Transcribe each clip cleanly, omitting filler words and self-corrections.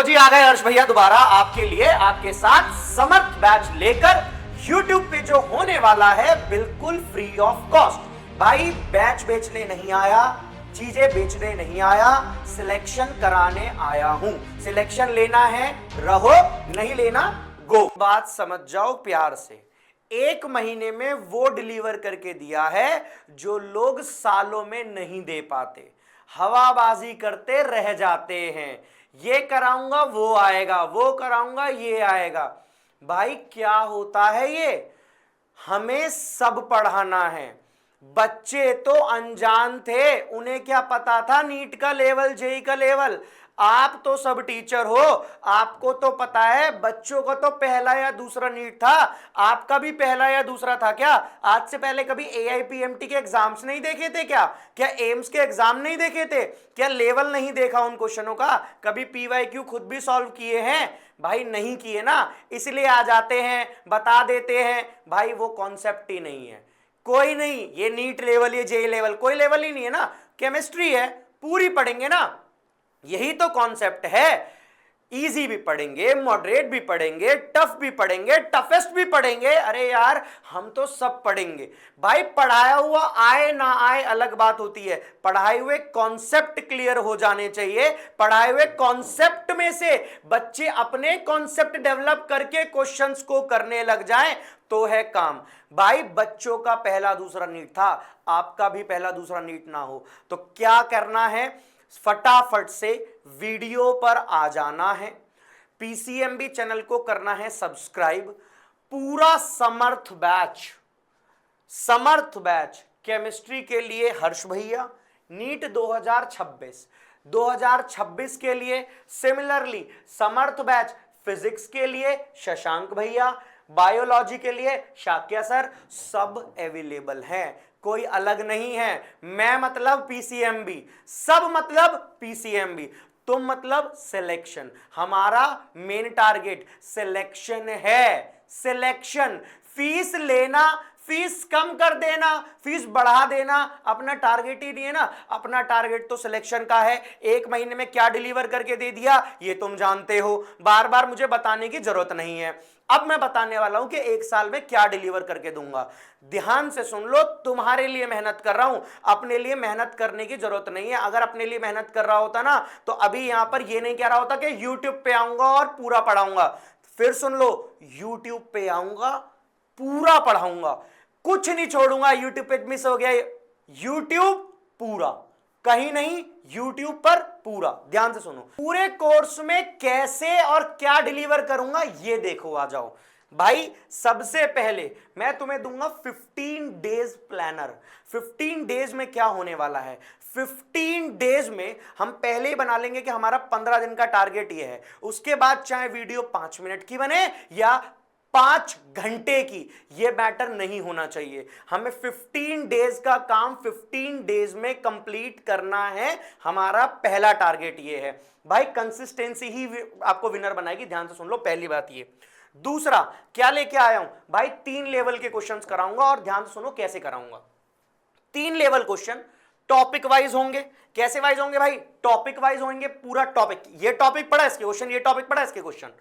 जी आ गए हर्ष भैया दोबारा आपके लिए, आपके साथ समर्थ बैच लेकर YouTube पे जो होने वाला है बिल्कुल फ्री ऑफ कॉस्ट। भाई बैच बेचने नहीं आया, चीजें बेचने नहीं आया, सिलेक्शन कराने आया हूं। सिलेक्शन लेना है रहो, नहीं लेना गो। बात समझ जाओ प्यार से। 1 महीने में वो डिलीवर करके दिया है जो लोग सालों में नहीं दे पाते, हवाबाजी करते रह जाते हैं। ये कराऊंगा वो आएगा, वो कराऊंगा ये आएगा। भाई क्या होता है ये? हमें सब पढ़ाना है। बच्चे तो अनजान थे, उन्हें क्या पता था नीट का लेवल, जेई का लेवल। आप तो सब टीचर हो, आपको तो पता है। बच्चों का तो पहला या दूसरा नीट था, आपका भी पहला या दूसरा था क्या? आज से पहले कभी AIPMT के एग्जाम्स नहीं देखे थे क्या? क्या एम्स के एग्जाम नहीं देखे थे क्या? लेवल नहीं देखा उन क्वेश्चनों का? कभी PYQ खुद भी सॉल्व किए हैं? भाई नहीं किए ना, इसलिए आ जाते हैं, बता देते हैं। भाई वो कॉन्सेप्ट ही नहीं है, कोई नहीं। ये नीट लेवल, ये जेई लेवल, कोई लेवल ही नहीं है ना। केमिस्ट्री है, पूरी पढ़ेंगे ना, यही तो कॉन्सेप्ट है। इजी भी पढ़ेंगे, मॉडरेट भी पढ़ेंगे, टफ भी पढ़ेंगे, टफेस्ट भी पढ़ेंगे। अरे यार हम तो सब पढ़ेंगे। भाई पढ़ाया हुआ आए ना आए अलग बात होती है, पढ़ाए हुए कॉन्सेप्ट क्लियर हो जाने चाहिए। पढ़ाए हुए कॉन्सेप्ट में से बच्चे अपने कॉन्सेप्ट डेवलप करके क्वेश्चंस को करने लग जाएं तो है काम। भाई बच्चों का पहला दूसरा नीट था, आपका भी पहला दूसरा नीट ना हो तो क्या करना है? फटाफट से वीडियो पर आ जाना है, PCMB चैनल को करना है सब्सक्राइब। पूरा समर्थ बैच केमिस्ट्री के लिए हर्ष भैया, नीट 2026 के लिए सिमिलरली समर्थ बैच, फिजिक्स के लिए शशांक भैया, बायोलॉजी के लिए शाक्या सर, सब अवेलेबल हैं, कोई अलग नहीं है। मैं मतलब PCMB, सब मतलब PCMB, तुम मतलब सिलेक्शन। हमारा मेन टारगेट सिलेक्शन है, सिलेक्शन। फीस लेना, फीस कम कर देना, फीस बढ़ा देना अपना टारगेट ही नहीं है ना। अपना टारगेट तो सिलेक्शन का है। 1 महीने में क्या डिलीवर करके दे दिया ये तुम जानते हो, बार बार मुझे बताने की जरूरत नहीं है। अब मैं बताने वाला हूं कि 1 साल में क्या डिलीवर करके दूंगा। ध्यान से सुन लो, तुम्हारे लिए मेहनत कर रहा हूं, अपने लिए मेहनत करने की जरूरत नहीं है। अगर अपने लिए मेहनत कर रहा होता ना तो अभी यहां पर ये नहीं कह रहा होता कि YouTube पे आऊंगा और पूरा पढ़ाऊंगा। फिर सुन लो, YouTube पे आऊंगा, पूरा पढ़ाऊंगा, कुछ नहीं छोड़ूंगा। YouTube पे मिस हो गया, YouTube पूरा, कहीं नहीं, YouTube पर पूरा। ध्यान से सुनो, पूरे कोर्स में कैसे और क्या डिलीवर करूंगा ये देखो, आ जाओ भाई। सबसे पहले मैं तुम्हें दूंगा 15 डेज प्लानर। 15 डेज में क्या होने वाला है? 15 डेज में हम पहले ही बना लेंगे कि हमारा 15 दिन का टारगेट ये है। उसके बाद चाहे वीडियो 5 मिनट की बने या 5 घंटे की, ये मैटर नहीं होना चाहिए। हमें 15 डेज का काम 15 डेज में कंप्लीट करना है, हमारा पहला टारगेट ये है। भाई कंसिस्टेंसी ही आपको विनर बनाएगी। ध्यान से सुन लो, पहली बात ये। दूसरा क्या लेके आया हूं भाई? 3 लेवल के क्वेश्चंस कराऊंगा, और ध्यान से सुनो कैसे कराऊंगा। 3 लेवल क्वेश्चन टॉपिक वाइज होंगे। कैसे वाइज होंगे भाई? टॉपिक वाइज होंगे। पूरा टॉपिक, ये टॉपिक पढ़ा इसके क्वेश्चन, ये टॉपिक पढ़ा इसके क्वेश्चन,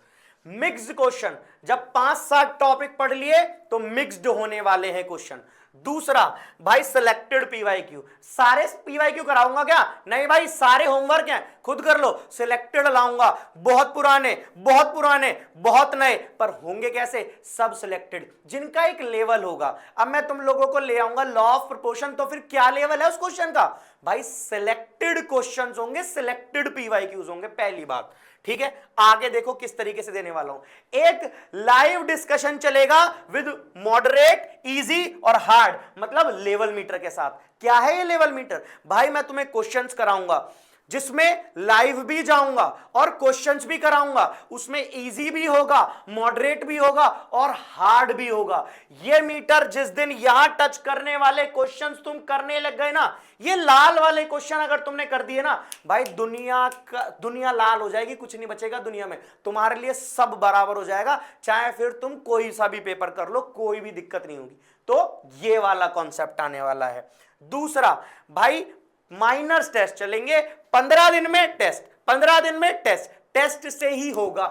मिक्स्ड क्वेश्चन। जब 5-7 टॉपिक पढ़ लिए तो मिक्स्ड होने वाले हैं क्वेश्चन। दूसरा भाई सिलेक्टेड PYQ, सारे PYQ कराऊंगा क्या? नहीं भाई, सारे होमवर्क हैं, खुद कर लो। सिलेक्टेड लाऊंगा, बहुत पुराने, बहुत पुराने, बहुत नए, पर होंगे कैसे? सब सिलेक्टेड, जिनका एक लेवल होगा। अब मैं तुम लोगों को ले आऊंगा लॉ ऑफ प्रोपोर्शन, तो फिर क्या लेवल है उस क्वेश्चन का? भाई सिलेक्टेड क्वेश्चंस होंगे, सिलेक्टेड PYQs होंगे, पहली बात। ठीक है, आगे देखो किस तरीके से देने वाला हूं। एक लाइव डिस्कशन चलेगा विद मॉडरेट, इजी और हार्ड, मतलब लेवल मीटर के साथ। क्या है ये लेवल मीटर? भाई मैं तुम्हें क्वेश्चंस कराऊंगा जिसमें लाइव भी जाऊंगा और क्वेश्चंस भी कराऊंगा। उसमें इजी भी होगा, मॉडरेट भी होगा और हार्ड भी होगा। ये मीटर जिस दिन यहां टच करने वाले क्वेश्चंस तुम करने लग गए ना, ये लाल वाले क्वेश्चन अगर तुमने कर दिए ना भाई, दुनिया लाल हो जाएगी, कुछ नहीं बचेगा दुनिया में। तुम्हारे लिए सब बराबर हो जाएगा, चाहे फिर तुम कोई सा भी पेपर कर लो, कोई भी दिक्कत नहीं होगी। तो ये वाला कॉन्सेप्ट आने वाला है। दूसरा भाई माइनर्स टेस्ट चलेंगे, 15 दिन में टेस्ट, 15 दिन में टेस्ट, टेस्ट से ही होगा,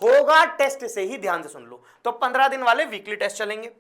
होगा टेस्ट से ही, ध्यान से सुन लो। तो 15 दिन वाले वीकली टेस्ट चलेंगे,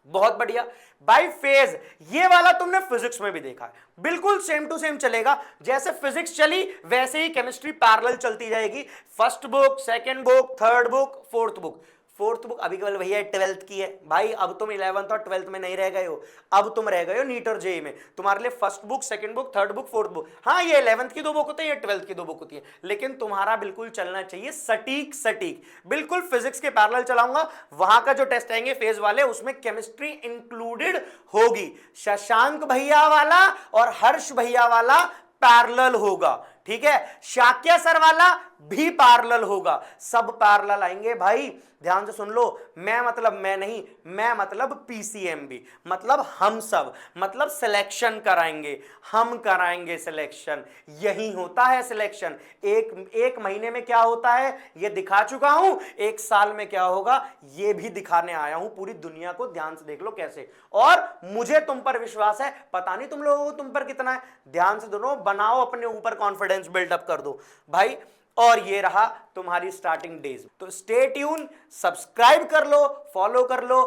बहुत बढ़िया। बाय फेज, ये वाला तुमने फिजिक्स में भी देखा है, बिल्कुल सेम टू सेम चलेगा। जैसे फिजिक्स चली वैसे ही केमिस्ट्री पैरेलल चलती जाएगी। First book, second book, third book, fourth book. Fourth book अभी केवल भैया 12th की है भाई, अब तुम 11th और 12th में नहीं रह गए हो, अब तुम रह गए हो नीट और जेई में। तुम्हारे लिए first book, second book, third book, fourth book, हाँ ये 11th की 2 बुक होती है, ये 12th की 2 बुक होती है, लेकिन तुम्हारा बिल्कुल चलना चाहिए सटीक सटीक। बिल्कुल फिजिक्स के पैरेलल चलाऊंगा, वहां का जो टेस्ट आएंगे फेज वाले उसमें केमिस्ट्री इंक्लूडेड होगी। शशांक भैया वाला और हर्ष भैया वाला पैरेलल होगा, ठीक है। शाक्य सर वाला भी पैरेलल होगा, सब पैरेलल आएंगे भाई। ध्यान से सुन लो, मैं मतलब मैं नहीं, मैं मतलब पीसीएमबी, मतलब हम सब, मतलब सिलेक्शन कराएंगे, हम कराएंगे सिलेक्शन, यही होता है सिलेक्शन। एक महीने में क्या होता है ये दिखा चुका हूं, 1 साल में क्या होगा ये भी दिखाने आया हूं पूरी दुनिया को। ध्यान से देख लो कैसे, और मुझे तुम पर विश्वास है, पता नहीं तुम लोगों को तुम पर कितना है। ध्यान से दोनों बनाओ, अपने ऊपर कॉन्फिडेंस बिल्डअप कर दो भाई। और ये रहा तुम्हारी स्टार्टिंग डेज। तो स्टे ट्यून, सब्सक्राइब कर लो, फॉलो कर लो।